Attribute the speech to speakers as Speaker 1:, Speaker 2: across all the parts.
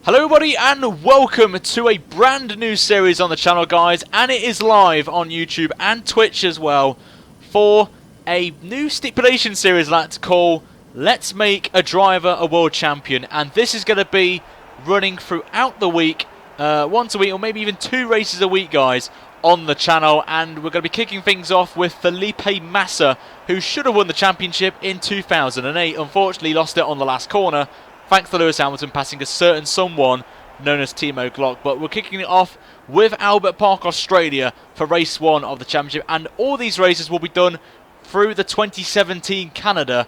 Speaker 1: Hello everybody and welcome to a brand new series on the channel, guys, and it is live on YouTube and Twitch as well for a new stipulation series I like to call Let's Make a Driver a World Champion. And this is going to be running throughout the week, once a week or maybe even 2 races a week, guys, on the channel. And we're going to be kicking things off with Felipe Massa, who should have won the championship in 2008. Unfortunately lost it on the last corner, thanks to Lewis Hamilton passing a certain someone known as Timo Glock. But we're kicking it off with Albert Park, Australia for race 1 of the championship. And all these races will be done through the 2017 calendar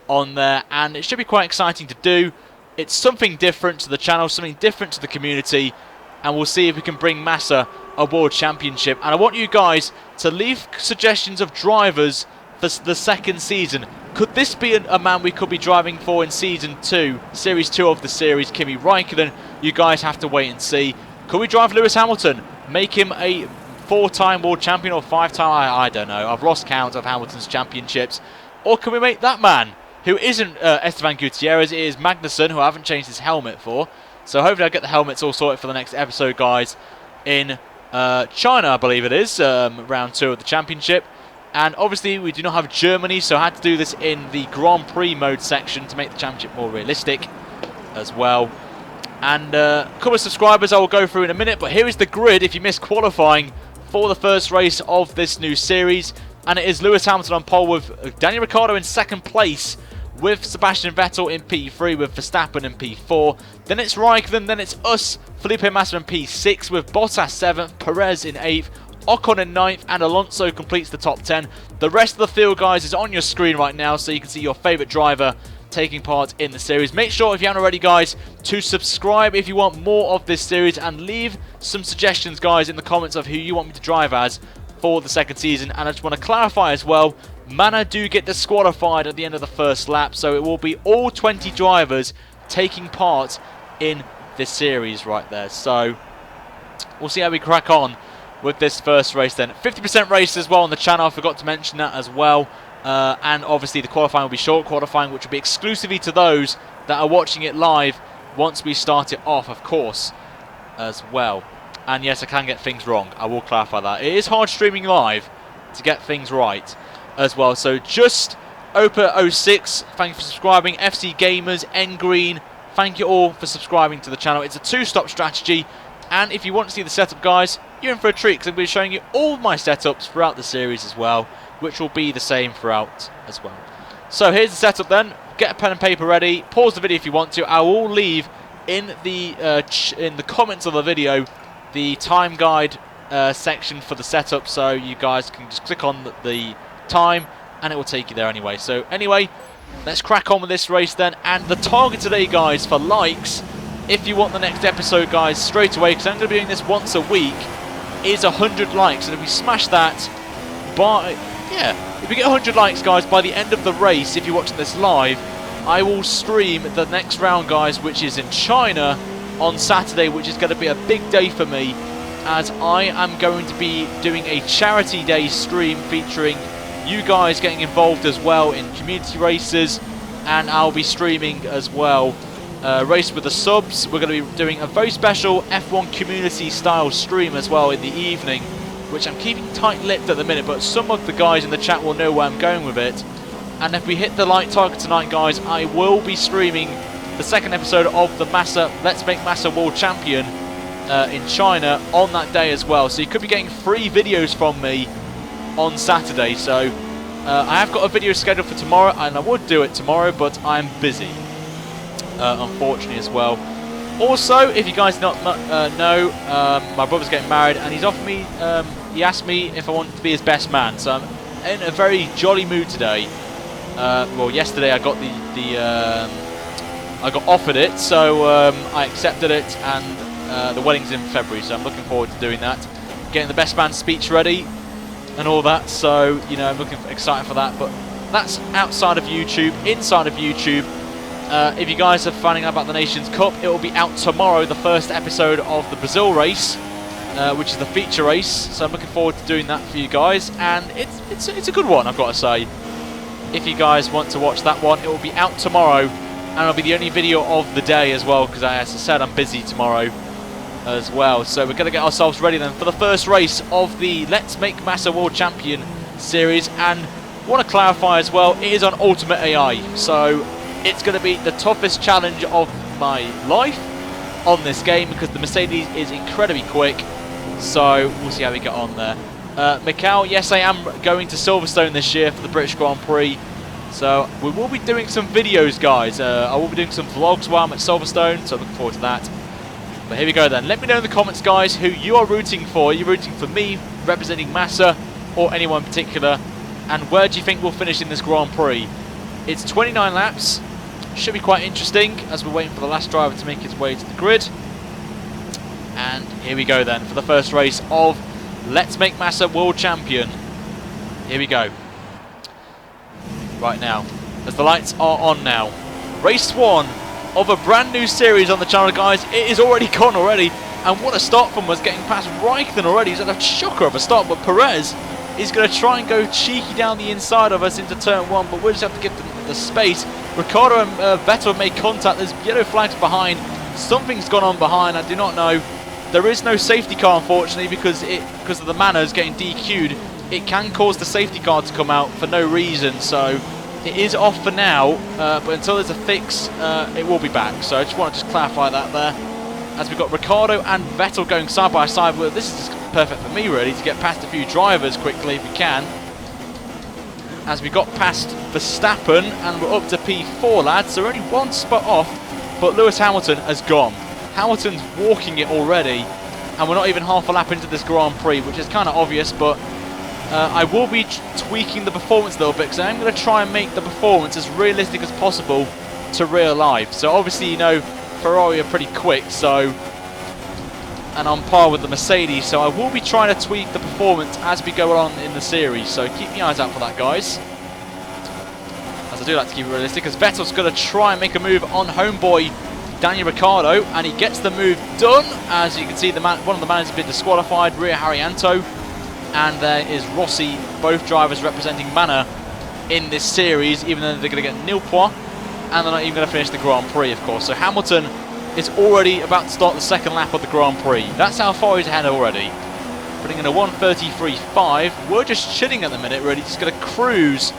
Speaker 1: on there. And it should be quite exciting to do. It's something different to the channel, something different to the community. And we'll see if we can bring Massa a world championship. And I want you guys to leave suggestions of drivers for the second season. Could this be a man we could be driving for in Season 2, Series 2 of the series, Kimi Räikkönen? You guys have to wait and see. Could we drive Lewis Hamilton? Make him a 4-time world champion or 5-time? I don't know. I've lost count of Hamilton's championships. Or can we make that man, who isn't Esteban Gutierrez, it is Magnussen, who I haven't changed his helmet for. So hopefully I'll get the helmets all sorted for the next episode, guys, in China, I believe it is, round 2 of the championship. And obviously we do not have Germany, so I had to do this in the Grand Prix mode section to make the championship more realistic as well. And a couple of subscribers I will go through in a minute, but here is the grid if you missed qualifying for the first race of this new series. And it is Lewis Hamilton on pole with Daniel Ricciardo in second place, with Sebastian Vettel in P3, with Verstappen in P4. Then it's Raikkonen, then it's us, Felipe Massa in P6, with Bottas 7th, Perez in 8th, Ocon in 9th, and Alonso completes the top 10. The rest of the field, guys, is on your screen right now, so you can see your favourite driver taking part in the series. Make sure, if you haven't already, guys, to subscribe if you want more of this series, and leave some suggestions, guys, in the comments of who you want me to drive as for the second season. And I just want to clarify as well, Mana do get disqualified at the end of the first lap, so it will be all 20 drivers taking part in this series right there. So we'll see how we crack on with this first race then. 50% race as well on the channel, I forgot to mention that as well. And obviously the qualifying will be short qualifying, which will be exclusively to those that are watching it live once we start it off, of course, as well. And yes, I can get things wrong, I will clarify that. It is hard streaming live to get things right as well. So just Opa06, thank you for subscribing. FC Gamers, N Green, thank you all for subscribing to the channel. It's a 2-stop strategy. And if you want to see the setup, guys, you're in for a treat, because I'm going to be showing you all my setups throughout the series as well, which will be the same throughout as well. So here's the setup then. Get a pen and paper ready. Pause the video if you want to. I will leave in the comments of the video the time guide section for the setup, so you guys can just click on the time and it will take you there anyway. So anyway, let's crack on with this race then. And the target today, guys, for likes, if you want the next episode, guys, straight away, because I'm going to be doing this once a week, is 100 likes. And if we smash that by, if we get 100 likes, guys, by the end of the race, if you're watching this live, I will stream the next round, guys, which is in China on Saturday, which is going to be a big day for me, as I am going to be doing a charity day stream featuring you guys getting involved as well in community races, and I'll be streaming as well race with the subs. We're going to be doing a very special F1 community style stream as well in the evening, which I'm keeping tight-lipped at the minute, but some of the guys in the chat will know where I'm going with it. And if we hit the like target tonight, guys, I will be streaming the second episode of the Massa Let's Make Massa World Champion in China on that day as well. So you could be getting free videos from me on Saturday. So I have got a video scheduled for tomorrow, and I would do it tomorrow, but I'm busy, unfortunately, as well. Also, if you guys not know, my brother's getting married, and he's offered me, he asked me if I wanted to be his best man. So I'm in a very jolly mood today. Well, yesterday I got I got offered it, so I accepted it, and the wedding's in February, so I'm looking forward to doing that. Getting the best man speech ready and all that, so you know, I'm excited for that. But that's outside of YouTube. Inside of YouTube, if you guys are finding out about the Nations Cup, it will be out tomorrow, the first episode of the Brazil race, which is the feature race. So I'm looking forward to doing that for you guys, and it's a good one, I've got to say. If you guys want to watch that one, it will be out tomorrow and it'll be the only video of the day as well, because as I said, I'm busy tomorrow as well. So we're going to get ourselves ready then for the first race of the Let's Make Massa World Champion Series. And I want to clarify as well, it is on Ultimate AI, so it's going to be the toughest challenge of my life on this game, because the Mercedes is incredibly quick. So we'll see how we get on there. Mikhail, yes, I am going to Silverstone this year for the British Grand Prix. So we will be doing some videos, guys. I will be doing some vlogs while I'm at Silverstone, so looking forward to that. But here we go then. Let me know in the comments, guys, who you are rooting for. Are you rooting for me, representing Massa, or anyone in particular? And where do you think we'll finish in this Grand Prix? It's 29 laps. Should be quite interesting as we're waiting for the last driver to make his way to the grid. And here we go then for the first race of Let's Make Massa World Champion. Here we go. Right now, as the lights are on now. Race 1 of a brand new series on the channel, guys. It is already gone already. And what a start from us, getting past Raikkonen already. He's had a shocker of a start, but Perez is going to try and go cheeky down the inside of us into turn 1, but we'll just have to give them the space. Ricciardo and Vettel made contact. There's yellow flags behind. Something's gone on behind. I do not know. There is no safety car, unfortunately, because of the manners getting DQ'd. It can cause the safety car to come out for no reason, so it is off for now. But until there's a fix, it will be back. So I just want to clarify that there. As we've got Ricciardo and Vettel going side by side. Well, this is just perfect for me, really, to get past a few drivers quickly if we can. As we got past Verstappen, and we're up to P4, lads. So we're only one spot off, but Lewis Hamilton has gone. Hamilton's walking it already, and we're not even half a lap into this Grand Prix, which is kind of obvious, but I will be tweaking the performance a little bit, because I'm going to try and make the performance as realistic as possible to real life. So obviously, you know, Ferrari are pretty quick, so, and on par with the Mercedes, so I will be trying to tweak the performance as we go on in the series, so keep your eyes out for that, guys. As I do like to keep it realistic, as Vettel's going to try and make a move on homeboy Daniel Ricciardo, and he gets the move done. As you can see, one of the managers has been disqualified, Ria Haryanto, and there is Rossi, both drivers representing Manor in this series, even though they're going to get nil points, and they're not even going to finish the Grand Prix, of course. So Hamilton is already about to start the second lap of the Grand Prix. That's how far he's ahead already. Putting in a 1:33.5. We're just chilling at the minute, really, just going to cruise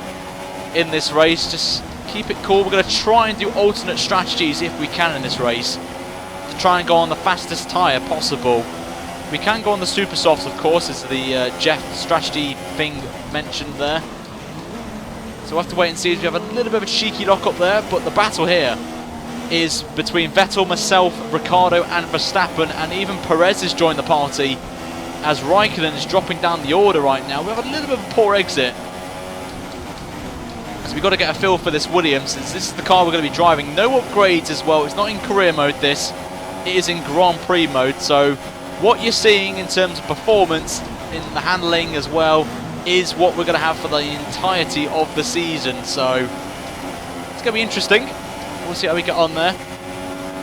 Speaker 1: in this race, just keep it cool. We're going to try and do alternate strategies if we can in this race, to try and go on the fastest tyre possible. We can go on the super softs, of course, as the Jeff strategy thing mentioned there. So we'll have to wait and see. We have a little bit of a cheeky lock up there, but the battle here is between Vettel, myself, Ricciardo and Verstappen, and even Perez has joined the party, as Raikkonen is dropping down the order right now. We have a little bit of a poor exit, so we've got to get a feel for this Williams, since this is the car we're going to be driving. No upgrades as well. It's not in career mode, this. It is in Grand Prix mode, so what you're seeing in terms of performance in the handling as well is what we're going to have for the entirety of the season. So it's going to be interesting. We'll see how we get on there.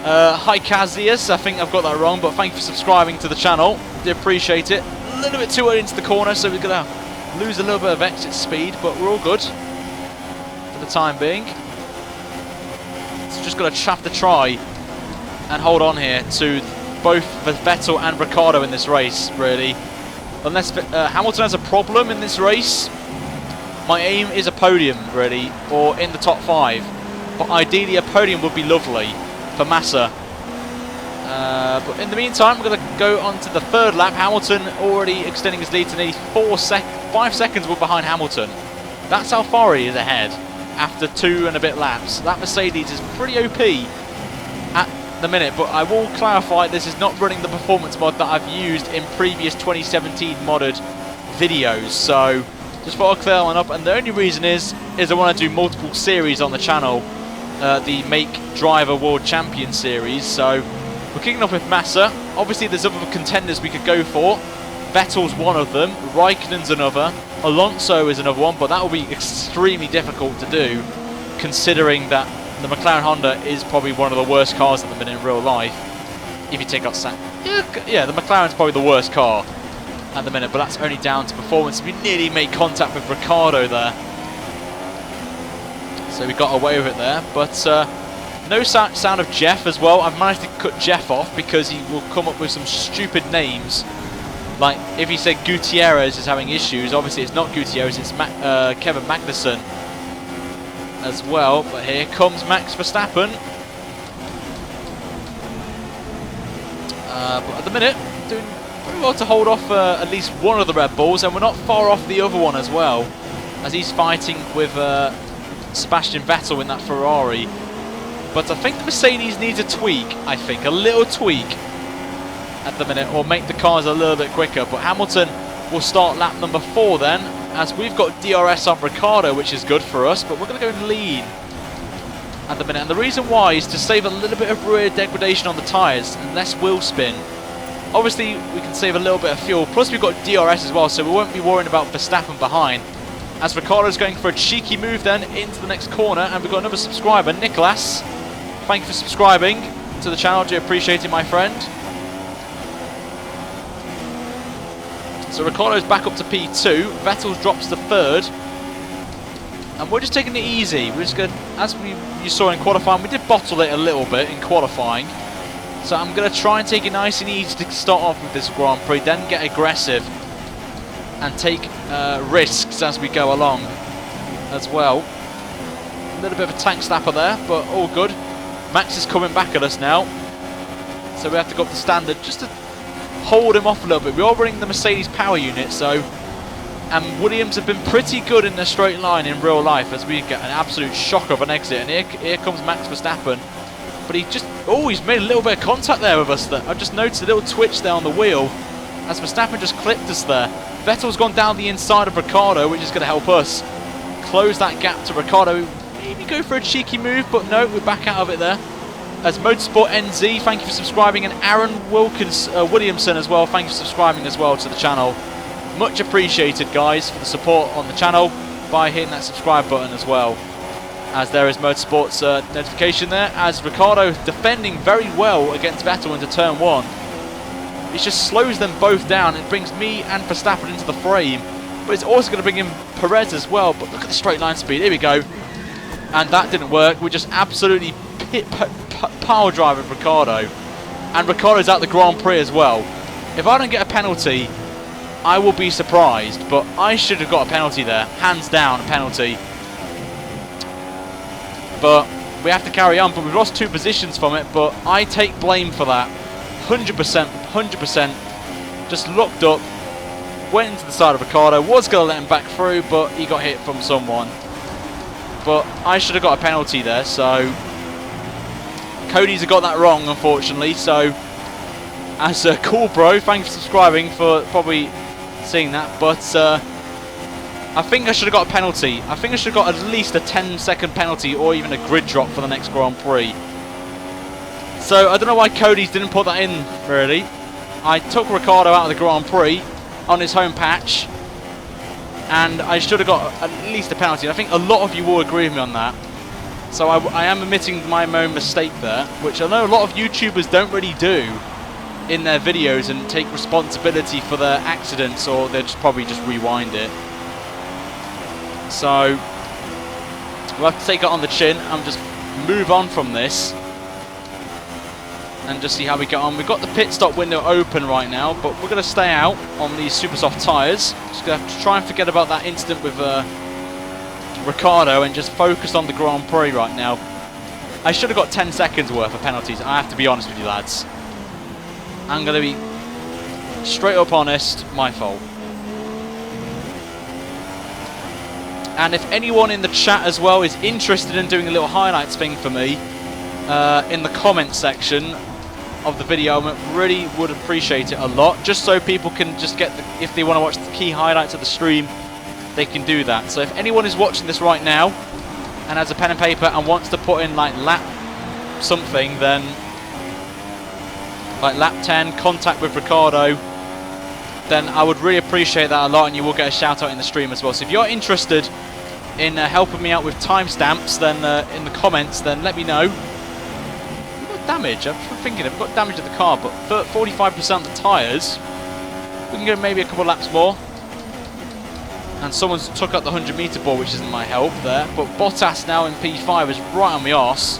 Speaker 1: Hi Kazius, I think I've got that wrong, but thank you for subscribing to the channel. Do appreciate it. A little bit too early into the corner, so we're going to lose a little bit of exit speed, but we're all good for the time being. So just got to have to try and hold on here to both Vettel and Ricciardo in this race, really. Unless Hamilton has a problem in this race, my aim is a podium, really, or in the top 5. But ideally, a podium would be lovely for Massa. But in the meantime, we're going to go on to the third lap. Hamilton already extending his lead to nearly 5 seconds. We're behind Hamilton. That's how far he is ahead after 2 and a bit laps. That Mercedes is pretty OP at the minute, but I will clarify this is not running the performance mod that I've used in previous 2017 modded videos. So just thought I'd clear one up, and the only reason is I want to do multiple series on the channel, the Make Driver World Champion series. So we're kicking off with Massa. Obviously there's other contenders we could go for. Vettel's one of them, Raikkonen's another, Alonso is another one, but that will be extremely difficult to do, considering that the McLaren Honda is probably one of the worst cars at the minute in real life. If you take out yeah, the McLaren's probably the worst car at the minute, but that's only down to performance. We nearly made contact with Ricciardo there, so we got away with it there. But No sound of Jeff as well. I've managed to cut Jeff off because he will come up with some stupid names. Like, if he said Gutierrez is having issues, obviously it's not Gutierrez, it's Kevin Magnussen as well. But here comes Max Verstappen. But at the minute, doing very well to hold off at least one of the Red Bulls, and we're not far off the other one as well, as he's fighting with Sebastian Vettel in that Ferrari. But I think the Mercedes needs a tweak, I think, a little tweak at the minute, or make the cars a little bit quicker. But Hamilton will start lap number 4 then, as we've got DRS on Ricciardo, which is good for us, but we're going to go lean at the minute. And the reason why is to save a little bit of rear degradation on the tyres and less wheel spin. Obviously, we can save a little bit of fuel, plus we've got DRS as well, so we won't be worrying about Verstappen behind. As Ricciardo's going for a cheeky move then into the next corner, and we've got another subscriber, Nicholas. Thank you for subscribing to the channel, do appreciate it, my friend. So Ricciardo's back up to P2, Vettel drops to 3rd, and we're just taking it easy. We're just going, as you saw in qualifying, we did bottle it a little bit in qualifying. So I'm going to try and take it nice and easy to start off with this Grand Prix, then get aggressive and take risks as we go along as well. A little bit of a tank snapper there, but all good. Max is coming back at us now, so we have to go up the standard just to hold him off a little bit. We are running the Mercedes power unit, so, and Williams have been pretty good in their straight line in real life, as we get an absolute shock of an exit. And here comes Max Verstappen, but he just, oh, he's made a little bit of contact there with us. I've just noticed a little twitch there on the wheel as Verstappen just clipped us there. Vettel's gone down the inside of Ricciardo, which is going to help us close that gap to Ricciardo. Maybe go for a cheeky move, but no, we're back out of it there. As Motorsport NZ, thank you for subscribing, and Aaron Williamson as well, thank you for subscribing as well to the channel. Much appreciated, guys, for the support on the channel by hitting that subscribe button as well. As there is Motorsport's notification there, as Ricciardo defending very well against Vettel into turn 1. It just slows them both down. It brings me and Verstappen into the frame, but it's also going to bring in Perez as well. But look at the straight line speed. Here we go. And that didn't work. We just absolutely power driving Ricciardo. And Ricciardo's out the Grand Prix as well. If I don't get a penalty, I will be surprised. But I should have got a penalty there. Hands down, a penalty. But we have to carry on. But we've lost 2 positions from it. But I take blame for that. 100%, 100%. Just looked up, went into the side of Ricciardo, was going to let him back through, but he got hit from someone. But I should have got a penalty there, so Cody's got that wrong, unfortunately. So, as cool bro, thanks for subscribing, for probably seeing that. But I think I should have got a penalty. I think I should have got at least a 10-second penalty, or even a grid drop for the next Grand Prix. So I don't know why Cody's didn't put that in, really. I took Ricciardo out of the Grand Prix on his home patch, and I should have got at least a penalty. I think a lot of you will agree with me on that. So I am admitting my own mistake there, which I know a lot of YouTubers don't really do in their videos and take responsibility for their accidents, or they'll probably just rewind it. So we'll have to take it on the chin and just move on from this and just see how we get on. We've got the pit stop window open right now, but we're going to stay out on these super soft tyres. Just going to have to try and forget about that incident with Ricciardo and just focus on the Grand Prix right now. I should have got 10 seconds worth of penalties, I have to be honest with you, lads. I'm going to be straight up honest, my fault. And if anyone in the chat as well is interested in doing a little highlights thing for me in the comment section of the video, I really would appreciate it a lot, just so people can just get the, if they want to watch the key highlights of the stream, they can do that. So if anyone is watching this right now and has a pen and paper and wants to put in like lap something, then like lap 10 contact with Ricciardo, then I would really appreciate that a lot, and you will get a shout out in the stream as well. So if you're interested in helping me out with timestamps, then in the comments, then let me know. Damage. I'm thinking I've got damage at the car, but 45% of the tyres. We can go maybe a couple of laps more. And someone's took out the 100-metre ball, which isn't my help there. But Bottas now in P5 is right on the arse.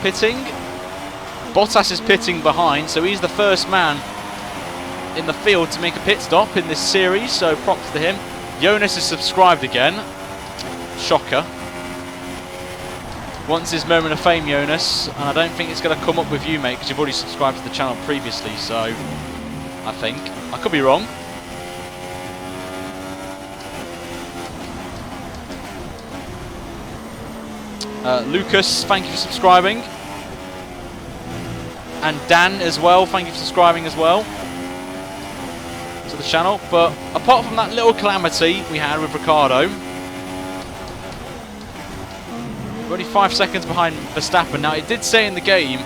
Speaker 1: pitting. Bottas is pitting behind, so he's the first man in the field to make a pit stop in this series, so props to him. Jonas is subscribed again. Shocker. Wants his moment of fame, Jonas, and I don't think it's going to come up with you, mate, because you've already subscribed to the channel previously, so I think. I could be wrong. Lucas, thank you for subscribing. And Dan as well, thank you for subscribing as well to the channel. But apart from that little calamity we had with Ricciardo, we're only 5 seconds behind Verstappen. Now, it did say in the game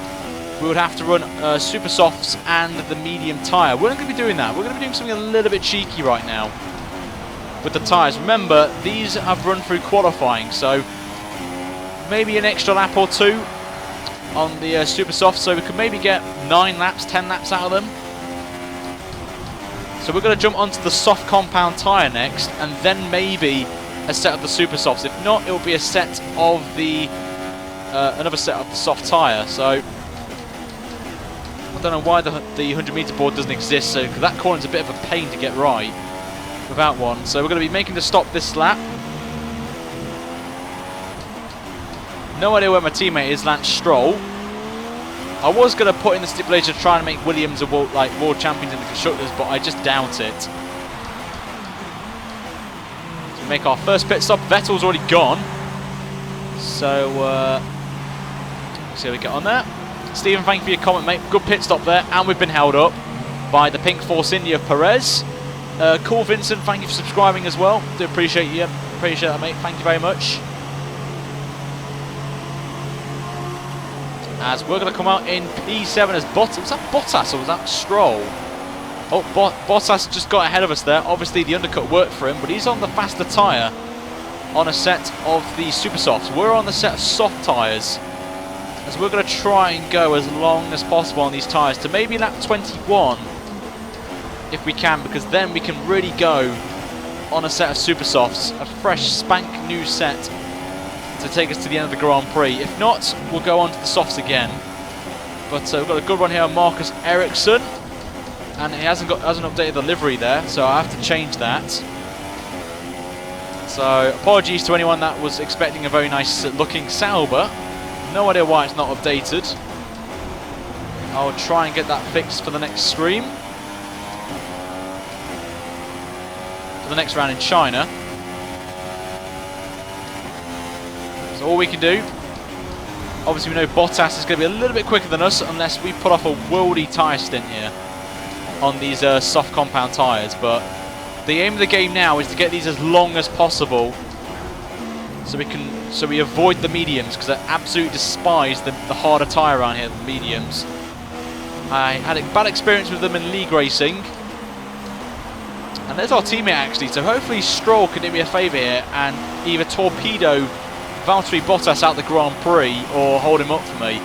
Speaker 1: we would have to run super softs and the medium tyre. We're not going to be doing that. We're going to be doing something a little bit cheeky right now with the tyres. Remember, these have run through qualifying, so maybe an extra lap or two on the super soft, so we could maybe get 9 laps, 10 laps out of them. So we're going to jump onto the soft compound tyre next, and then maybe a set of the super softs. If not, it will be a set of the another set of the soft tyre. So I don't know why the 100-meter board doesn't exist. So that corner's a bit of a pain to get right without one. So we're going to be making the stop this lap. No idea where my teammate is, Lance Stroll. I was going to put in the stipulation to try and make Williams a world champions in the constructors, but I just doubt it. So we make our first pit stop. Vettel's already gone, so let's see how we get on there. Stephen, thank you for your comment, mate. Good pit stop there, and we've been held up by the Pink Force India Perez. Cool, Vincent, thank you for subscribing as well. Do appreciate you. Appreciate that, mate. Thank you very much. As we're going to come out in P7 as Bottas. Was that Bottas or was that Stroll? Oh, Bottas just got ahead of us there. Obviously, the undercut worked for him, but he's on the faster tyre on a set of the super softs. We're on the set of soft tyres, as we're going to try and go as long as possible on these tyres to maybe lap 21 if we can, because then we can really go on a set of super softs, a fresh spank new set to take us to the end of the Grand Prix. If not, we'll go on to the softs again. But we've got a good run here on Marcus Ericsson, and he hasn't updated the livery there, so I have to change that. So apologies to anyone that was expecting a very nice looking Sauber. No idea why it's not updated. I'll try and get that fixed for the next stream, for the next round in China. All we can do, obviously we know Bottas is going to be a little bit quicker than us unless we put off a worldy tyre stint here on these soft compound tyres, but the aim of the game now is to get these as long as possible so we avoid the mediums, because I absolutely despise the harder tyre around here, the mediums. I had a bad experience with them in league racing, and there's our teammate actually, so hopefully Stroll can do me a favour here and either torpedo Valtteri Bottas out the Grand Prix or hold him up for me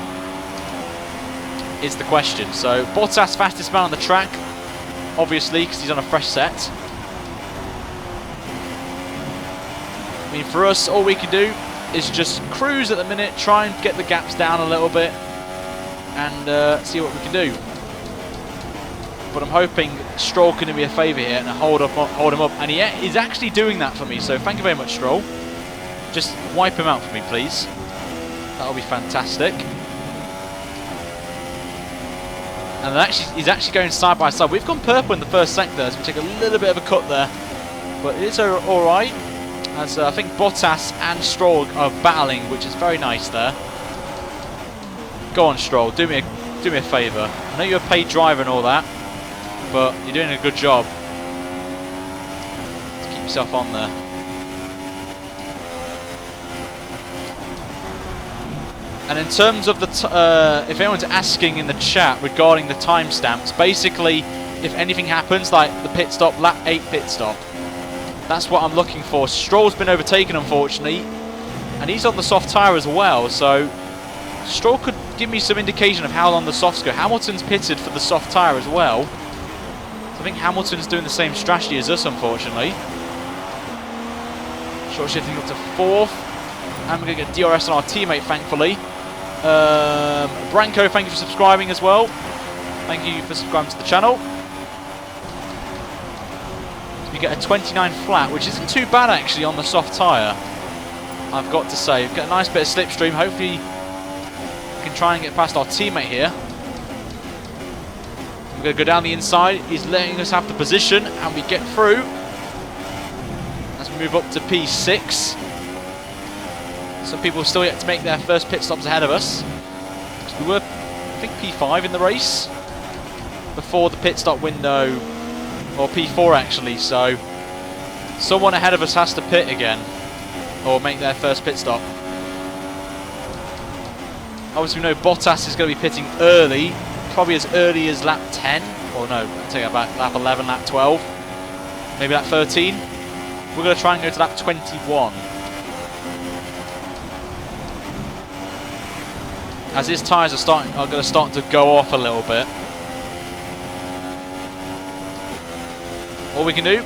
Speaker 1: is the question. So Bottas fastest man on the track, obviously, because he's on a fresh set. I mean, for us, all we can do is just cruise at the minute, try and get the gaps down a little bit and see what we can do. But I'm hoping Stroll can do me a favour here and hold him up, and he's actually doing that for me, so thank you very much, Stroll. Just wipe him out for me, please. That'll be fantastic. And he's actually going side by side. We've gone purple in the first sector, so we take a little bit of a cut there. But it's alright, as I think Bottas and Stroll are battling, which is very nice there. Go on, Stroll, do me a favour. I know you're a paid driver and all that, but you're doing a good job to keep yourself on there. And in terms of the, if anyone's asking in the chat regarding the timestamps, basically, if anything happens, like the pit stop, lap 8 pit stop, that's what I'm looking for. Stroll's been overtaken, unfortunately, and he's on the soft tyre as well, so Stroll could give me some indication of how long the softs go. Hamilton's pitted for the soft tyre as well, so I think Hamilton's doing the same strategy as us, unfortunately. Short shifting up to 4th, and we're going to get DRS on our teammate, thankfully. Branko, thank you for subscribing as well. Thank you for subscribing to the channel. You get a 29 flat, which isn't too bad actually on the soft tyre, I've got to say. We've got a nice bit of slipstream. Hopefully we can try and get past our teammate here. We're going to go down the inside. He's letting us have the position, and we get through. Let's move up to P6. Some people still yet to make their first pit stops ahead of us. We were, I think, P5 in the race before the pit stop window, or P4 actually, so someone ahead of us has to pit again, or make their first pit stop. Obviously we know Bottas is going to be pitting early, probably as early as lap 10, or no, I take it back, lap 11, lap 12, maybe lap 13. We're going to try and go to lap 21. As his tyres are going to start to go off a little bit. All we can do.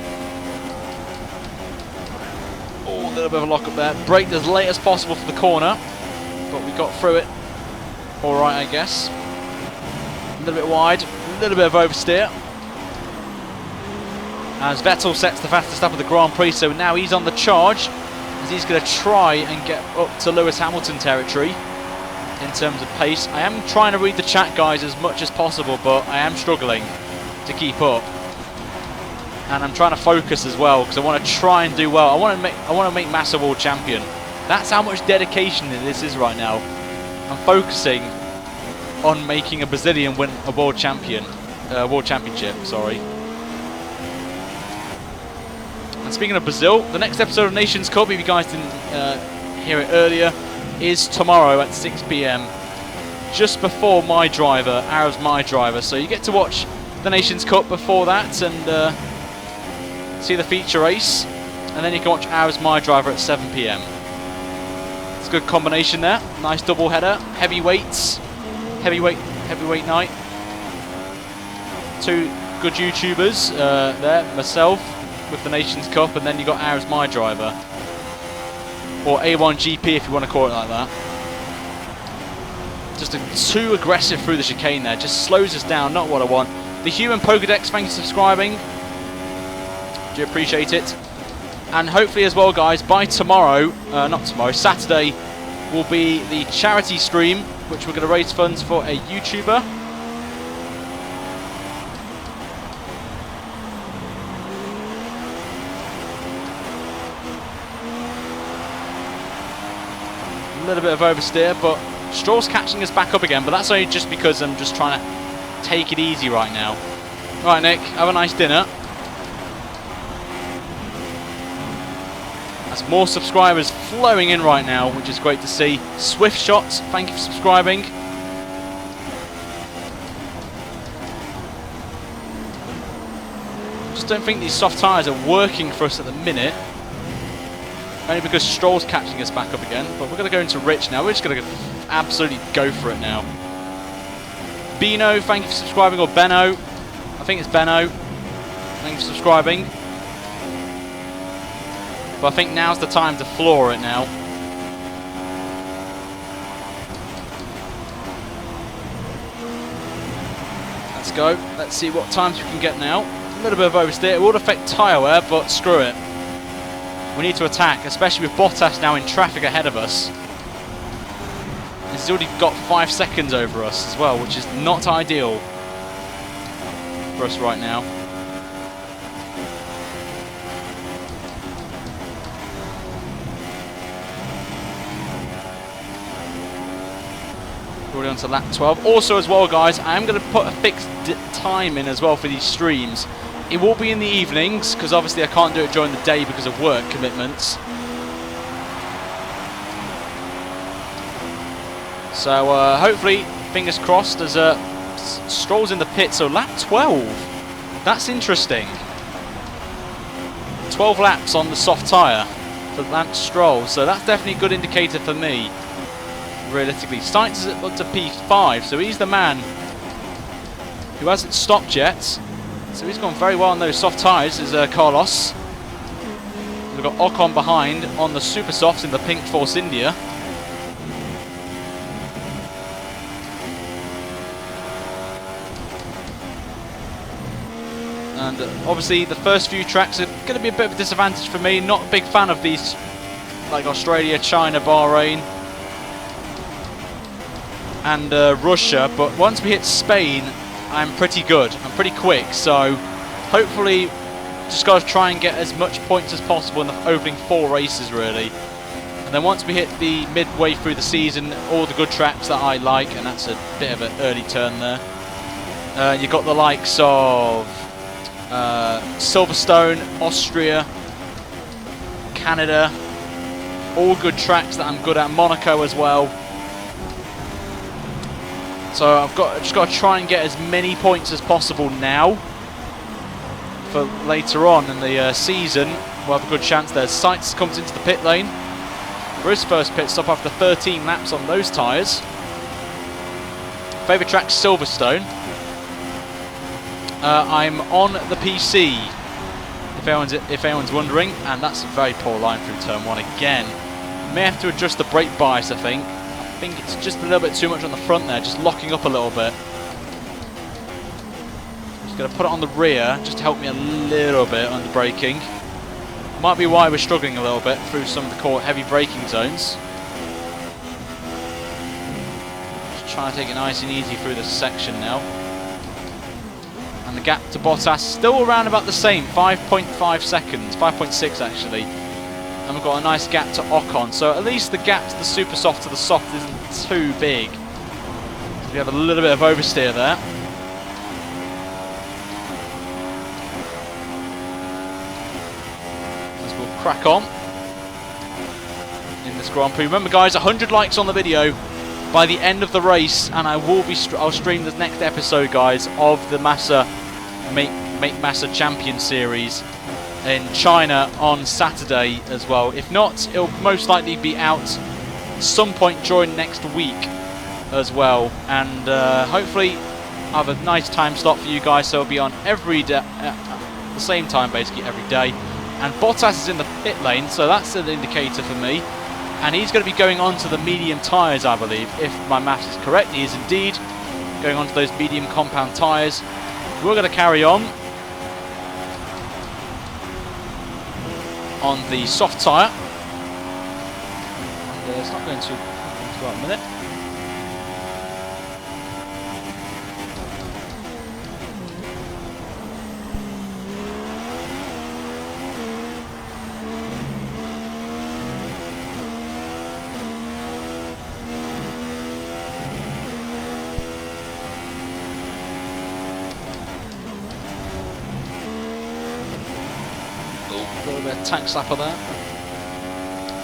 Speaker 1: Oh, a little bit of a lock up there. Brake as late as possible for the corner, but we got through it. All right, I guess. A little bit wide, a little bit of oversteer. As Vettel sets the fastest lap of the Grand Prix, so now he's on the charge, as he's going to try and get up to Lewis Hamilton territory in terms of pace. I am trying to read the chat, guys, as much as possible, but I am struggling to keep up. And I'm trying to focus as well, because I want to try and do well. I want to make Massa world champion. That's how much dedication this is right now. I'm focusing on making a Brazilian win a world championship. Sorry. And speaking of Brazil, the next episode of Nations Cup, if you guys didn't hear it earlier, is tomorrow at 6 PM, just before my driver, Arab's my driver. So you get to watch the Nations Cup before that and see the feature race, and then you can watch Arab's my driver at 7 PM. It's a good combination there. Nice double header, heavyweights, heavyweight night. Two good YouTubers there, myself with the Nations Cup, and then you got Arab's my driver, or A1GP if you want to call it like that. Just too aggressive through the chicane there, just slows us down, not what I want. The Human Pokedex, thank you for subscribing. Do appreciate it. And hopefully as well, guys, by tomorrow, not tomorrow, Saturday, will be the charity stream, which we're going to raise funds for a YouTuber. A little bit of oversteer, but Stroll's catching us back up again, but that's only just because I'm just trying to take it easy right now. Right, Nick, have a nice dinner. That's more subscribers flowing in right now, which is great to see. Swift Shots, thank you for subscribing. Just don't think these soft tyres are working for us at the minute. Only because Stroll's catching us back up again. But we're going to go into Rich now. We're just going to absolutely go for it now. Bino, thank you for subscribing. Or Benno. I think it's Benno. Thank you for subscribing. But I think now's the time to floor it now. Let's go. Let's see what times we can get now. A little bit of oversteer. It will affect tyre wear, but screw it. We need to attack, especially with Bottas now in traffic ahead of us. He's already got 5 seconds over us as well, which is not ideal for us right now. Already on to lap 12. Also as well, guys, I am going to put a fixed time in as well for these streams. It will be in the evenings, because obviously I can't do it during the day because of work commitments. So hopefully, fingers crossed, as Stroll's in the pit. So lap 12. That's interesting. 12 laps on the soft tyre for Lance Stroll. So that's definitely a good indicator for me. Realistically, Sainz is up to P5, so he's the man who hasn't stopped yet. So he's gone very well on those soft tyres, is Carlos. We've got Ocon behind on the super softs in the pink Force India. And obviously the first few tracks are going to be a bit of a disadvantage for me. Not a big fan of these, like Australia, China, Bahrain and Russia, but once we hit Spain, I'm pretty good. I'm pretty quick, so hopefully just got to try and get as much points as possible in the opening 4 races, really. And then once we hit the midway through the season, all the good tracks that I like, and that's a bit of an early turn there. You've got the likes of Silverstone, Austria, Canada, all good tracks that I'm good at. Monaco as well. So I've just got to try and get as many points as possible now. For later on in the season, we'll have a good chance there. Seitz comes into the pit lane for his first pit stop after 13 laps on those tyres. Favourite track, Silverstone. I'm on the PC, if anyone's wondering, and that's a very poor line through turn 1 again. May have to adjust the brake bias, I think. I think it's just a little bit too much on the front there, just locking up a little bit. Just going to put it on the rear, just to help me a little bit on the braking. Might be why we're struggling a little bit through some of the heavy braking zones. Just trying to take it nice and easy through this section now. And the gap to Bottas still around about the same, 5.5 seconds, 5.6 actually. And we've got a nice gap to Ocon, so at least the gap to the super soft to the soft isn't too big. So we have a little bit of oversteer there. As we'll crack on in this Grand Prix. Remember guys, 100 likes on the video by the end of the race, and I'll stream the next episode, guys, of the Massa Make Massa Champion Series in China on Saturday as well. If not, it'll most likely be out some point during next week as well, and hopefully I'll have a nice time slot for you guys, so it'll be on every day at the same time, basically every day. And Bottas is in the pit lane, so that's an indicator for me, and he's going to be going on to the medium tyres, I believe, if my maths is correct. He is indeed going on to those medium compound tyres. We're going to carry on the soft tyre. And it's not going to about a minute. A little bit of tank slapper there.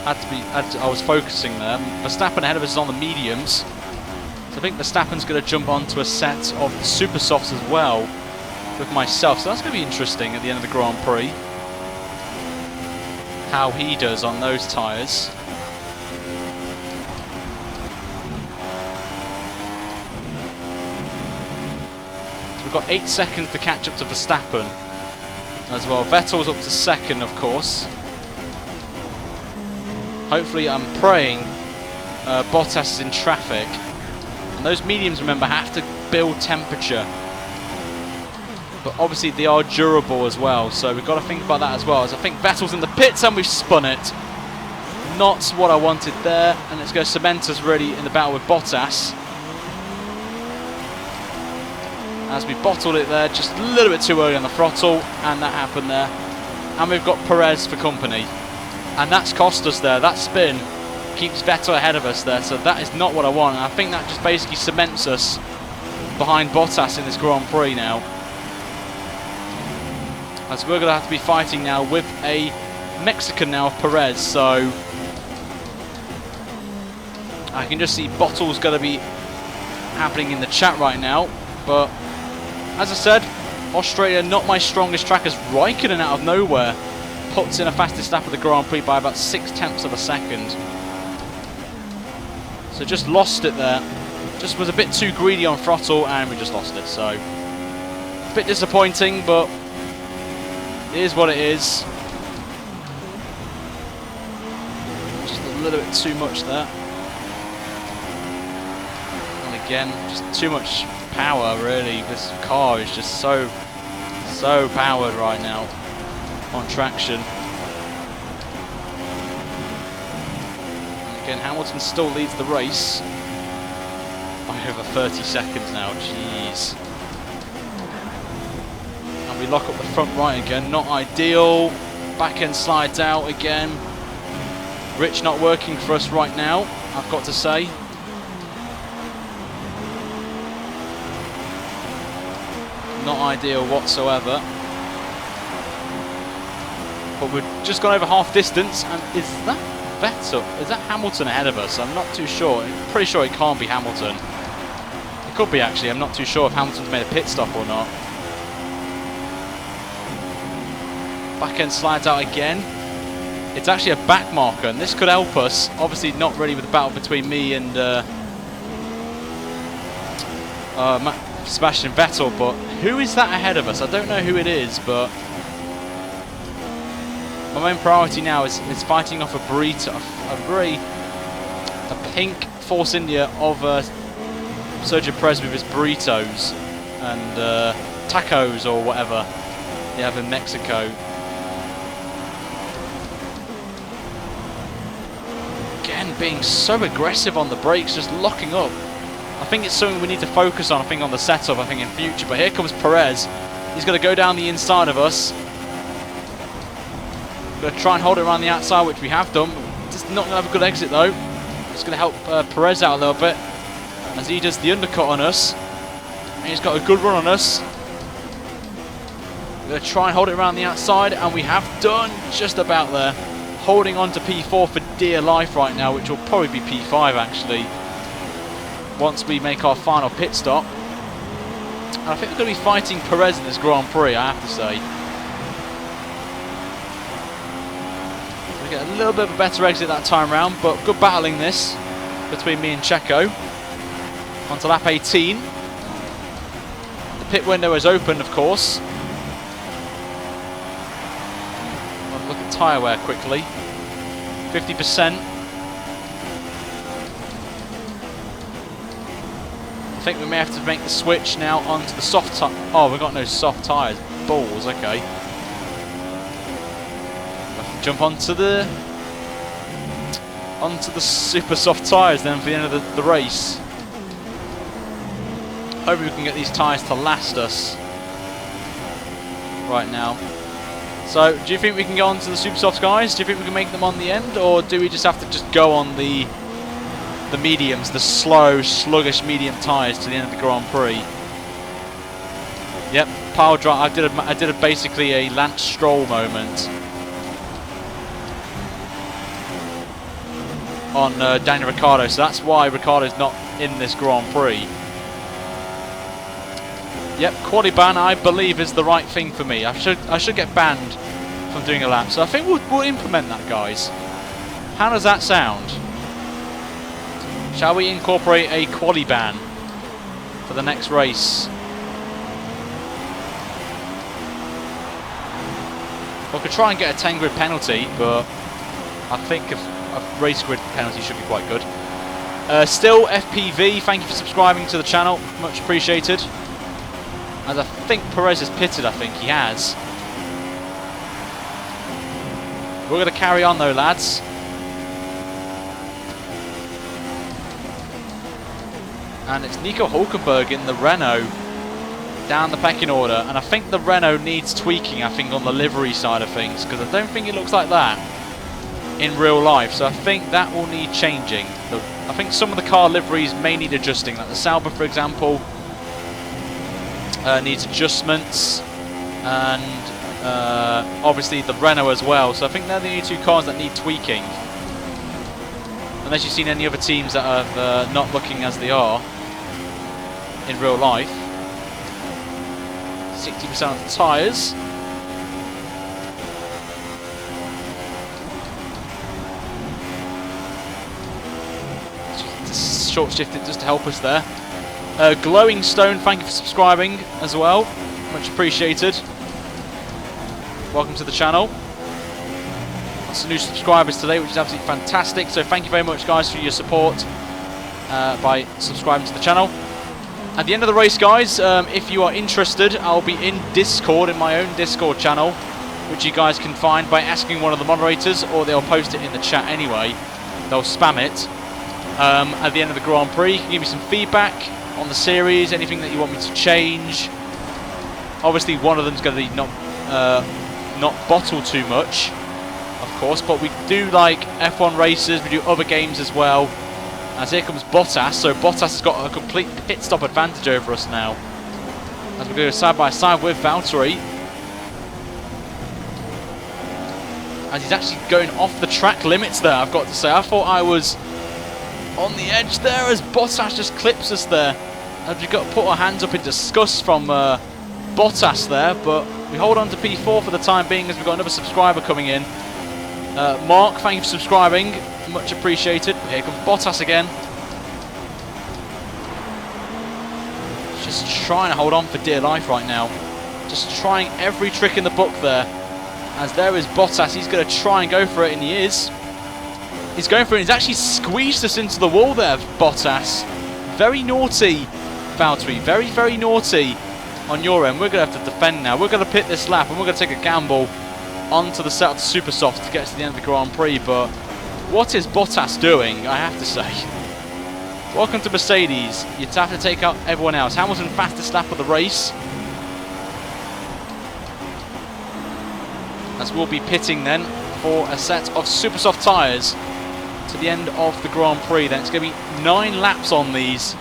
Speaker 1: I was focusing there. Verstappen ahead of us is on the mediums. So I think Verstappen's going to jump onto a set of super softs as well with myself. So that's going to be interesting at the end of the Grand Prix. How he does on those tyres. So we've got 8 seconds to catch up to Verstappen as well. Vettel's up to second, of course. Hopefully, I'm praying Bottas is in traffic. And those mediums, remember, have to build temperature. But obviously, they are durable as well. So we've got to think about that as well. As I think Vettel's in the pits and we've spun it. Not what I wanted there. And it's going to cement us really in the battle with Bottas. As we bottled it there, just a little bit too early on the throttle, and that happened there. And we've got Perez for company. And that's cost us there. That spin keeps Vettel ahead of us there, so that is not what I want. And I think that just basically cements us behind Bottas in this Grand Prix now. As we're going to have to be fighting now with a Mexican now, Perez, so I can just see Bottle's going to be happening in the chat right now, but as I said, Australia not my strongest track, as Raikkonen out of nowhere puts in a fastest lap of the Grand Prix by about 0.6 of a second. So just lost it there. Just was a bit too greedy on throttle and we just lost it. So a bit disappointing, but it is what it is. Just a little bit too much there. And again, just too much power really. This car is just so So powered right now on traction. And again, Hamilton still leads the race by over 30 seconds now. Jeez. And we lock up the front right again. Not ideal. Back end slides out again. Rich not working for us right now, I've got to say. Not ideal whatsoever. But we've just gone over half distance, and is that Vettel? Is that Hamilton ahead of us? I'm not too sure. I'm pretty sure it can't be Hamilton. It could be actually. I'm not too sure if Hamilton's made a pit stop or not. Back end slides out again. It's actually a back marker, and this could help us. Obviously not really with the battle between me and Sebastian Vettel, but who is that ahead of us? I don't know who it is, but my main priority now is fighting off a burrito, a pink Force India of Sergio Perez with his burritos and tacos or whatever they have in Mexico. Being so aggressive on the brakes, just locking up. I think it's something we need to focus on, I think, on the setup, I think, in future. But here comes Perez. He's going to go down the inside of us. We're going to try and hold it around the outside, which we have done. Just not going to have a good exit, though. It's going to help Perez out a little bit as he does the undercut on us. And he's got a good run on us. We're going to try and hold it around the outside, and we have done just about there. Holding on to P4 for dear life right now, which will probably be P5 actually, once we make our final pit stop. And I think we're going to be fighting Perez in this Grand Prix, I have to say. We get a little bit of a better exit that time round, but good battling this between me and Checo. On to lap 18. The pit window is open, of course. Look at tyre wear quickly. 50%. I think we may have to make the switch now onto the soft tyre. Oh, we've got no soft tyres. Balls, okay. Jump onto the super soft tyres then for the end of the race. Hopefully we can get these tyres to last us right now. So, do you think we can go on to the super softs, guys? Do you think we can make them on the end, or do we just have to just go on the mediums, the slow, sluggish medium tyres to the end of the Grand Prix? Yep, power drive. I did basically a Lance Stroll moment on Daniel Ricciardo, so that's why Ricciardo's not in this Grand Prix. Yep, quali ban I believe is the right thing for me. I should get banned from doing a lap. So I think we'll implement that, guys. How does that sound? Shall we incorporate a quali ban for the next race? We could try and get a 10 grid penalty, but I think a race grid penalty should be quite good. Still FPV, thank you for subscribing to the channel, much appreciated. As I think Perez has pitted, I think he has. We're going to carry on though, lads. And it's Nico Hulkenberg in the Renault down the pecking order. And I think the Renault needs tweaking, I think, on the livery side of things, because I don't think it looks like that in real life. So I think that will need changing. I think some of the car liveries may need adjusting, like the Sauber, for example. Needs adjustments, and obviously the Renault as well. So I think they're the only two cars that need tweaking. Unless you've seen any other teams that are not looking as they are in real life. 60% of the tyres. Just short shifted just to help us there. Glowing Stone, thank you for subscribing as well. Much appreciated. Welcome to the channel. Lots of new subscribers today, which is absolutely fantastic. So thank you very much, guys, for your support by subscribing to the channel. At the end of the race, guys, if you are interested, I'll be in Discord, in my own Discord channel, which you guys can find by asking one of the moderators, or they'll post it in the chat anyway. They'll spam it. At the end of the Grand Prix, you can give me some feedback on the series, anything that you want me to change. Obviously, one of them's going to be not bottle too much, of course, but we do like F1 races, we do other games as well. As here comes Bottas, so Bottas has got a complete pit stop advantage over us now. As we go side by side with Valtteri. As he's actually going off the track limits there, I've got to say. I thought I was on the edge there as Bottas just clips us there. As we've got to put our hands up in disgust from Bottas there, but we hold on to P4 for the time being as we've got another subscriber coming in. Mark, thank you for subscribing. Much appreciated. Here comes Bottas again. Just trying to hold on for dear life right now. Just trying every trick in the book there. As there is Bottas. He's going to try and go for it, and he is. He's going for it. He's actually squeezed us into the wall there, Bottas. Very naughty, Valtteri. Very, very naughty on your end. We're going to have to defend now. We're going to pit this lap, and we're going to take a gamble onto the set of the Super Softs to get to the end of the Grand Prix, but what is Bottas doing, I have to say? Welcome to Mercedes. You'd have to take out everyone else. Hamilton fastest lap of the race. As we'll be pitting then for a set of Super Soft tyres to the end of the Grand Prix. Then it's going to be 9 laps on these.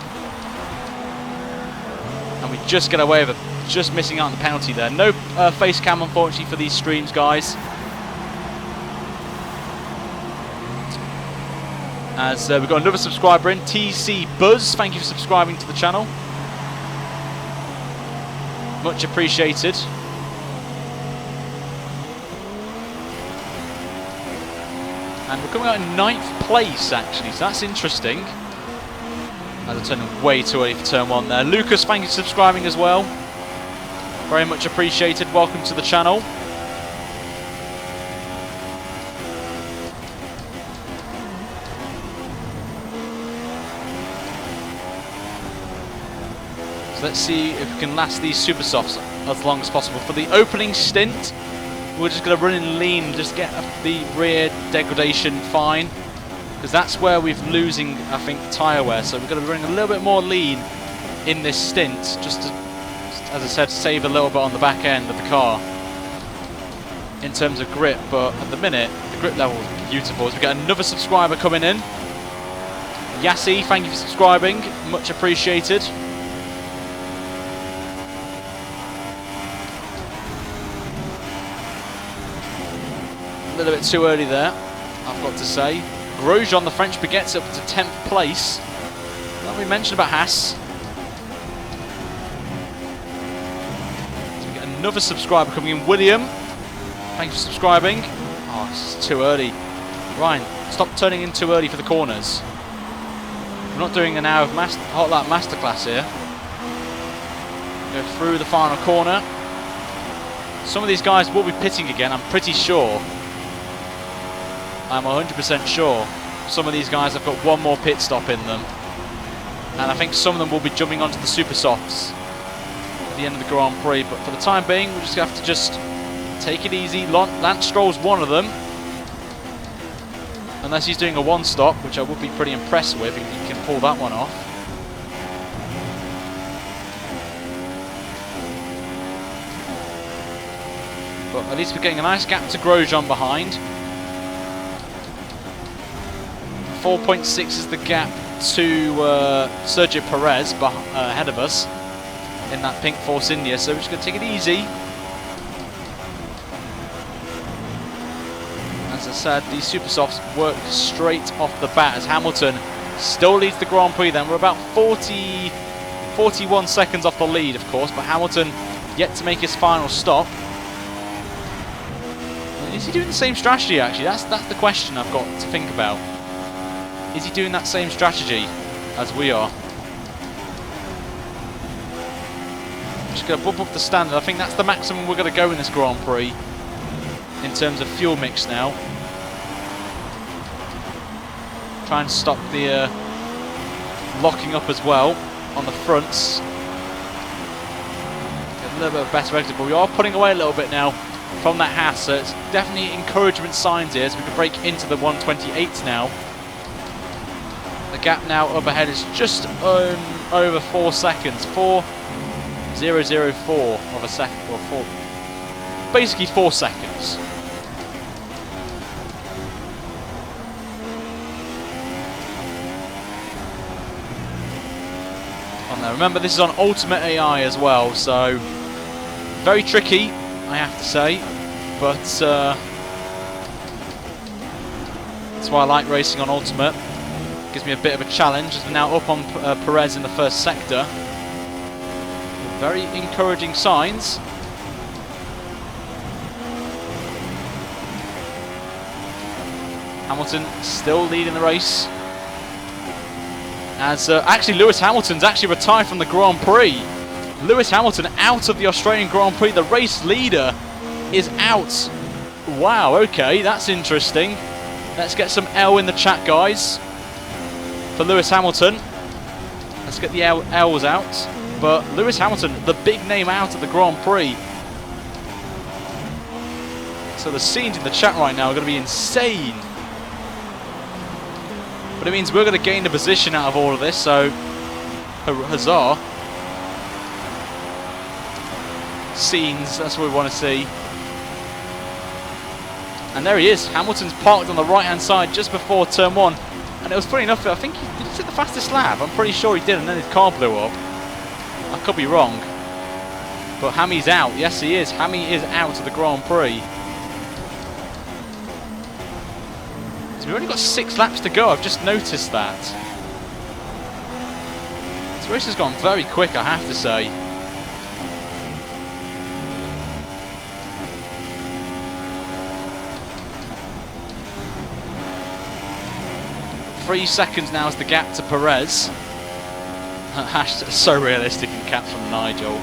Speaker 1: And we just get away with it. Just missing out on the penalty there. No face cam, unfortunately, for these streams, guys. As we've got another subscriber in, TC Buzz. Thank you for subscribing to the channel. Much appreciated. And we're coming out in 9th place, actually, so that's interesting. As I turn way too early for turn 1 there. Lucas, thank you for subscribing as well. Very much appreciated. Welcome to the channel. So let's see if we can last these Super Softs as long as possible. For the opening stint, we're just going to run in lean, just get the rear degradation fine. Because that's where we're losing, I think, tyre wear. So we're going to be running a little bit more lean in this stint, just to, as I said, save a little bit on the back end of the car in terms of grip. But at the minute, the grip level is beautiful. As we get another subscriber coming in. Yassi, thank you for subscribing. Much appreciated. A little bit too early there, I've got to say. Grosjean, the French baguette's up to 10th place. Like we mentioned about Haas. So we get another subscriber coming in. William, thank you for subscribing. Oh, this is too early. Ryan, stop turning in too early for the corners. We're not doing an hour of hot lap masterclass here. Go through the final corner. Some of these guys will be pitting again, I'm pretty sure. I'm 100% sure some of these guys have got one more pit stop in them. And I think some of them will be jumping onto the Super Softs at the end of the Grand Prix. But for the time being, we're just going to have to just take it easy. Lance Stroll's one of them. Unless he's doing a one-stop, which I would be pretty impressed with if he can pull that one off. But at least we're getting a nice gap to Grosjean behind. 4.6 is the gap to Sergio Perez ahead of us in that pink Force India, so we're just going to take it easy. As I said, these Super Softs work straight off the bat as Hamilton still leads the Grand Prix then. We're about 41 seconds off the lead, of course, but Hamilton yet to make his final stop. Is he doing the same strategy, actually? That's the question I've got to think about. Is he doing that same strategy as we are? Just going to bump up the standard. I think that's the maximum we're going to go in this Grand Prix in terms of fuel mix now. Try and stop the locking up as well. on the fronts. Get a little bit of a better exit, but we are pulling away a little bit now from that Haas, so it's definitely encouragement signs here, so we can break into the 128 now. The gap now up ahead is just over 4 seconds, 4.004 of a second, or basically 4 seconds. Now remember, this is on Ultimate AI as well, so very tricky, I have to say, but that's why I like racing on Ultimate. Gives me a bit of a challenge as we're now up on Perez in the first sector. Very encouraging signs. Hamilton still leading the race. As actually Lewis Hamilton's actually retired from the Grand Prix. Lewis Hamilton out of the Australian Grand Prix. The race leader is out. Wow, okay, that's interesting. Let's get some L in the chat, guys, for Lewis Hamilton. Let's get the L's out. But Lewis Hamilton, the big name out of the Grand Prix. So the scenes in the chat right now are going to be insane. But it means we're going to gain a position out of all of this, so huzzah. Scenes, that's what we want to see. And there he is. Hamilton's parked on the right-hand side just before turn 1. And it was funny enough, I think did he take the fastest lap? I'm pretty sure he did, and then his car blew up. I could be wrong. But Hammy's out. Yes, he is. Hammy is out of the Grand Prix. We've only got 6 laps to go, I've just noticed that. This race has gone very quick, I have to say. Three seconds now is the gap to Perez. So realistic in caps from Nigel.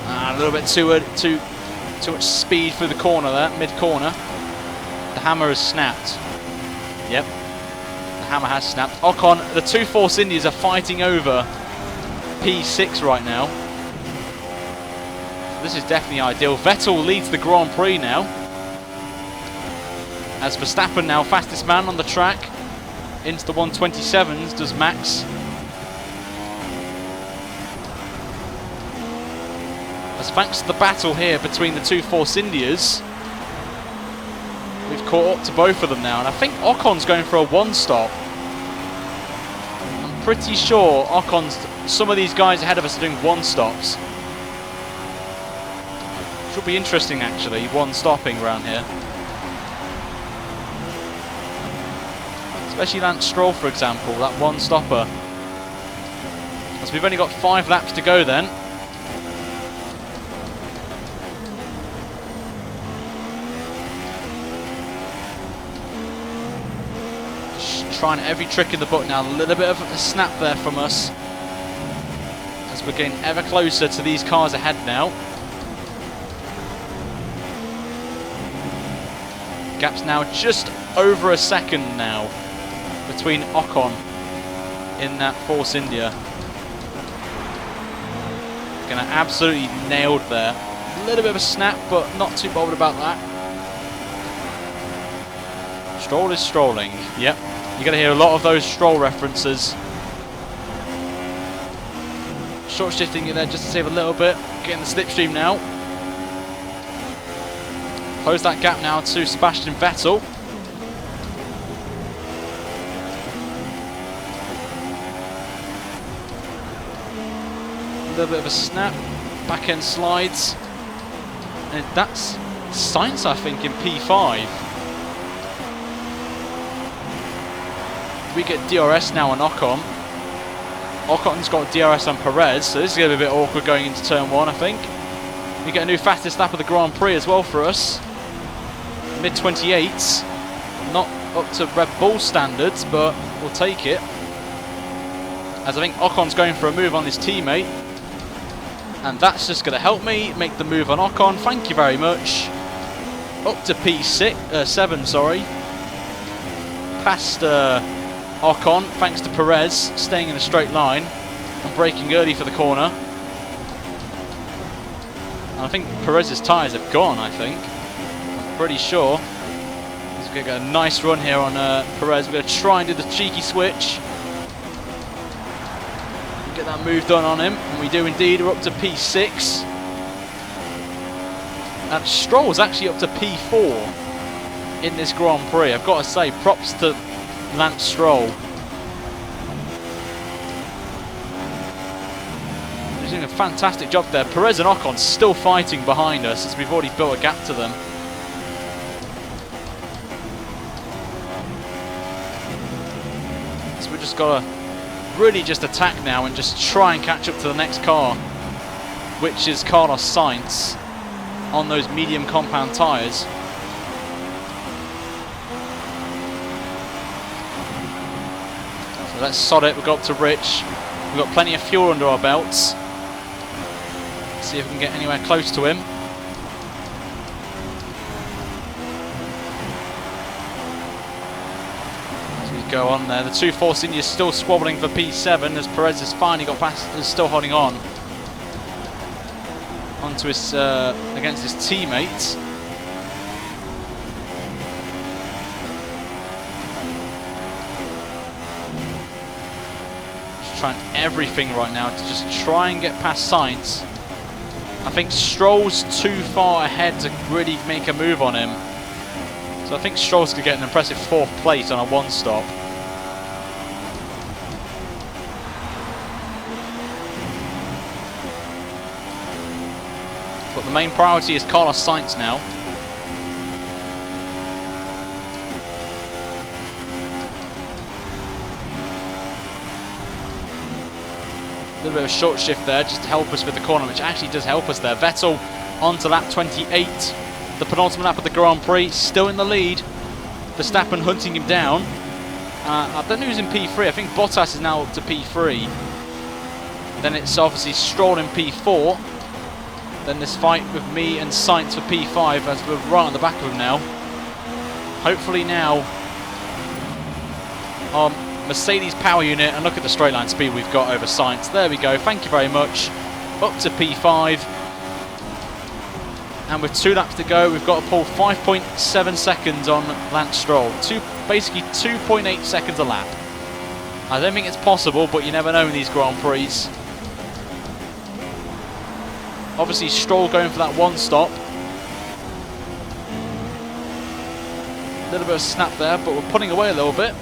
Speaker 1: A little bit too much speed through the corner there, mid-corner. The hammer has snapped. Yep, the hammer has snapped. Ocon, the two Force Indies are fighting over P6 right now. So this is definitely ideal. Vettel leads the Grand Prix now. As Verstappen now fastest man on the track. Into the 127s does Max. As thanks to the battle here between the two Force Indias, we've caught up to both of them now, and I think Ocon's going for a one-stop. I'm pretty sure some of these guys ahead of us are doing one-stops. Should be interesting actually, one-stopping around here. Especially Lance Stroll, for example, that one-stopper. As we've only got 5 laps to go then. Trying every trick in the book now. A little bit of a snap there from us as we're getting ever closer to these cars ahead now. Gap's now just over a second now between Ocon in that Force India. Gonna absolutely nailed there. A little bit of a snap, but not too bothered about that. Stroll is strolling. Yep. You're going to hear a lot of those Stroll references. Short shifting in there just to save a little bit. Getting the slipstream now. Close that gap now to Sebastian Vettel. A little bit of a snap. Back end slides. And that's Sainz, I think, in P5. We get DRS now on Ocon. Ocon's got DRS on Perez, so this is going to be a bit awkward going into turn 1, I think. We get a new fastest lap of the Grand Prix as well for us. Mid-28s. Not up to Red Bull standards, but we'll take it. As I think Ocon's going for a move on his teammate. And that's just going to help me make the move on Ocon. Thank you very much. Up to P7, sorry. Past Ocon, thanks to Perez, staying in a straight line and braking early for the corner. And I think Perez's tyres have gone, I think. I'm pretty sure. He's going to get a nice run here on Perez. We're going to try and do the cheeky switch. Get that move done on him, and we do indeed. We're up to P6. And Stroll's actually up to P4 in this Grand Prix. I've got to say, props to Lance Stroll. He's doing a fantastic job there. Perez and Ocon still fighting behind us as we've already built a gap to them. So we've just got to really just attack now and just try and catch up to the next car, which is Carlos Sainz on those medium compound tyres. So let's sod it. We've got up to Rich. We've got plenty of fuel under our belts. See if we can get anywhere close to him. As we go on there, the two Force Indians still squabbling for P7 as Perez has finally got past, is still holding on onto his against his teammates. Just trying everything right now to just try and get past Sainz. I think Stroll's too far ahead to really make a move on him. So I think Stroll's going to get an impressive 4th place on a one stop. But the main priority is Carlos Sainz now. A little bit of a short shift there just to help us with the corner, which actually does help us there. Vettel on to lap 28, the penultimate lap of the Grand Prix, still in the lead. Verstappen hunting him down. I don't know who's in P3, I think Bottas is now up to P3. Then it's obviously Stroll in P4. Then this fight with me and Sainz for P5 as we're right on the back of him now. Hopefully now Mercedes power unit, and look at the straight line speed we've got over Sainz. There we go, thank you very much. Up to P5. And with 2 laps to go, we've got to pull 5.7 seconds on Lance Stroll. Basically 2.8 seconds a lap. I don't think it's possible, but you never know in these Grand Prix. Obviously Stroll going for that one stop. A little bit of snap there, but we're pulling away a little bit.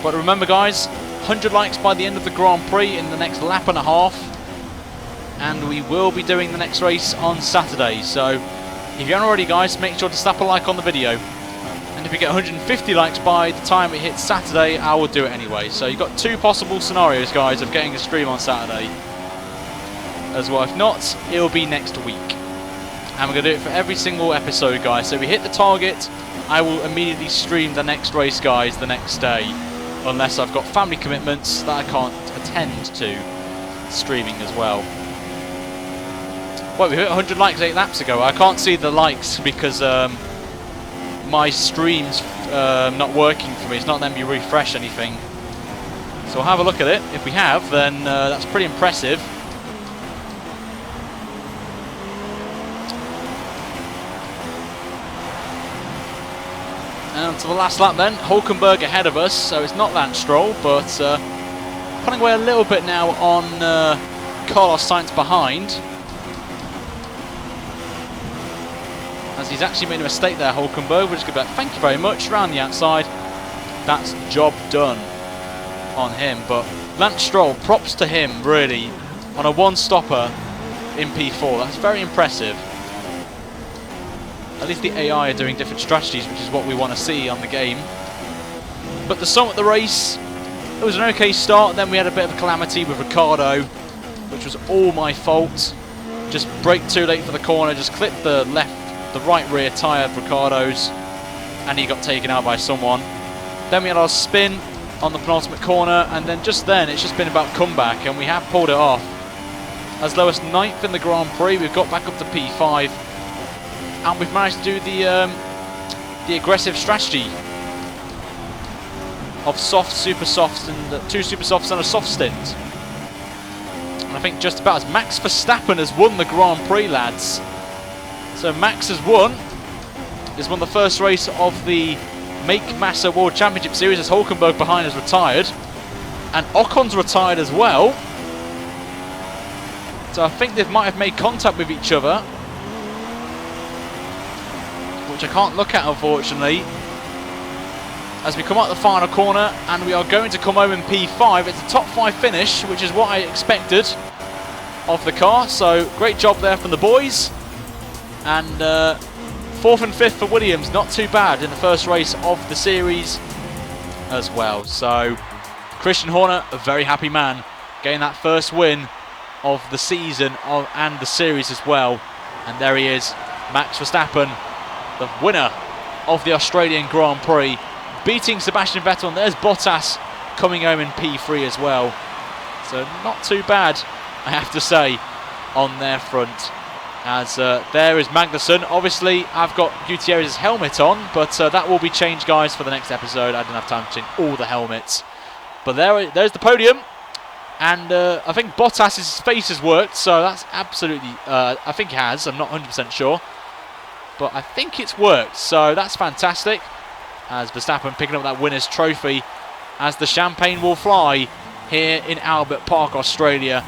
Speaker 1: But remember guys, 100 likes by the end of the Grand Prix in the next lap and a half. And we will be doing the next race on Saturday. So if you haven't already guys, make sure to slap a like on the video. And if we get 150 likes by the time it hits Saturday, I will do it anyway. So you've got 2 possible scenarios guys of getting a stream on Saturday as well. If not, it will be next week. And we're going to do it for every single episode guys. So if we hit the target, I will immediately stream the next race guys the next day. Unless I've got family commitments that I can't attend to streaming as well. Well, we hit 100 likes 8 laps ago. I can't see the likes because my stream's not working for me. It's not letting me refresh anything. So we'll have a look at it. If we have, then that's pretty impressive. And to the last lap then, Hulkenberg ahead of us, so it's not Lance Stroll, but pulling away a little bit now on Carlos Sainz behind. As he's actually made a mistake there, Hulkenberg. We're just going to thank you very much, round the outside. That's job done on him, but Lance Stroll, props to him really, on a one-stopper in P4. That's very impressive. At least the AI are doing different strategies, which is what we want to see on the game. But the sum of the race, it was an okay start. Then we had a bit of a calamity with Ricciardo, which was all my fault. Just braked too late for the corner, just clipped the right rear tyre of Ricciardo's, and he got taken out by someone. Then we had our spin on the penultimate corner, and then just then it's just been about comeback, and we have pulled it off. As low as 9th in the Grand Prix, we've got back up to P5. And we've managed to do the aggressive strategy. of soft, super softs, and 2 super softs and a soft stint. And I think just about as Max Verstappen has won the Grand Prix, lads. So Max has won. He's won the first race of the Make Massa World Championship Series as Hulkenberg behind has retired. And Ocon's retired as well. So I think they might have made contact with each other, which I can't look at, unfortunately. As we come out the final corner, and we are going to come home in P5. It's a top 5 finish, which is what I expected of the car. So great job there from the boys. And 4th and 5th for Williams, not too bad in the first race of the series as well. So Christian Horner, a very happy man, getting that first win of the season and the series as well. And there he is, Max Verstappen, the winner of the Australian Grand Prix, beating Sebastian Vettel. And there's Bottas coming home in P3 as well. So not too bad, I have to say, on their front. As there is Magnussen. Obviously, I've got Gutierrez's helmet on, but that will be changed, guys, for the next episode. I didn't have time to change all the helmets. But there's the podium. And I think Bottas's face has worked, so that's absolutely... I think it has. I'm not 100% sure. But I think it's worked, so that's fantastic. As Verstappen picking up that winner's trophy, as the champagne will fly here in Albert Park, Australia.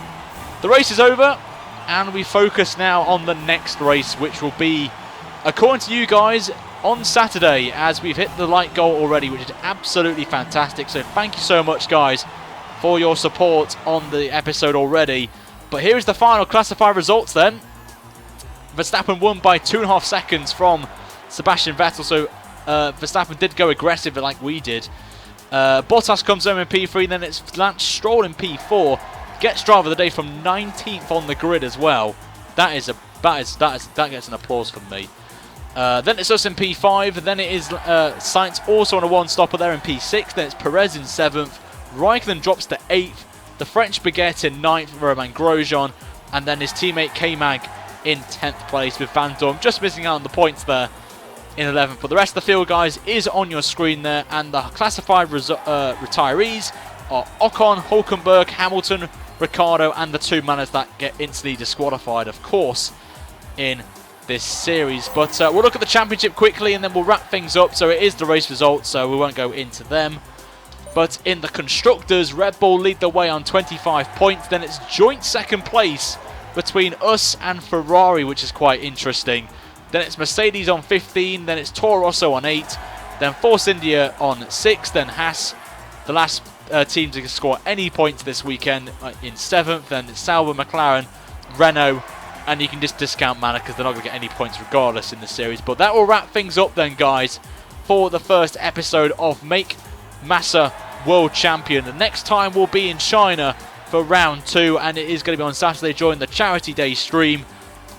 Speaker 1: The race is over, and we focus now on the next race, which will be, according to you guys, on Saturday, as we've hit the light goal already, which is absolutely fantastic. So thank you so much, guys, for your support on the episode already. But here is the final classified results then. Verstappen won by 2.5 seconds from Sebastian Vettel, so Verstappen did go aggressive like we did. Bottas comes home in P3, then it's Lance Stroll in P4. Gets driver of the day from 19th on the grid as well. That gets an applause from me. Then it's us in P5. Then it is Sainz also on a one-stopper there in P6. Then it's Perez in 7th. Raikkonen drops to 8th. The French Baguette in 9th. Romain Grosjean. And then his teammate K-Mag in 10th place, with Van Dorn just missing out on the points there in 11th. But the rest of the field, guys, is on your screen there. And the classified retirees are Ocon, Hulkenberg, Hamilton, Ricciardo, and the 2 manners that get instantly disqualified, of course, in this series. But we'll look at the championship quickly, and then we'll wrap things up. So it is the race results, so we won't go into them. But in the Constructors, Red Bull lead the way on 25 points. Then it's joint second place between us and Ferrari, which is quite interesting. Then it's Mercedes on 15. Then it's Toro Rosso on 8. Then Force India on 6. Then Haas, the last team to score any points this weekend, in 7th. Then it's Sauber, McLaren, Renault, and you can just discount Manor because they're not going to get any points regardless in the series. But that will wrap things up then, guys, for the first episode of Make Massa World Champion. The next time we'll be in China for round 2, and it is going to be on Saturday during the Charity Day stream.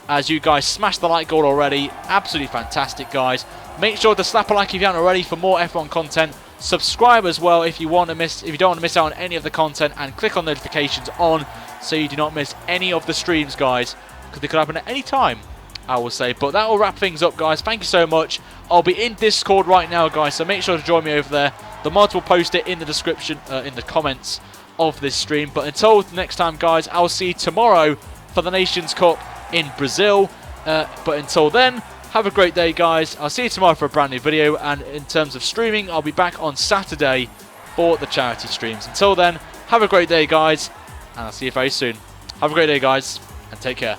Speaker 1: As you guys smashed the like goal already, absolutely fantastic, guys. Make sure to slap a like if you haven't already for more F1 content. Subscribe as well if you don't want to miss out on any of the content, and click on notifications on so you do not miss any of the streams, guys, because they could happen at any time, I will say. But that will wrap things up, guys. Thank you so much. I'll be in Discord right now, guys, so make sure to join me over there. The mods will post it in the description, in the comments of this stream. But until next time, guys, I'll see you tomorrow for the Nations Cup in Brazil. But until then, have a great day, guys. I'll see you tomorrow for a brand new video, and in terms of streaming, I'll be back on Saturday for the charity streams. Until then, have a great day, guys, and I'll see you very soon. Have a great day, guys, and take care.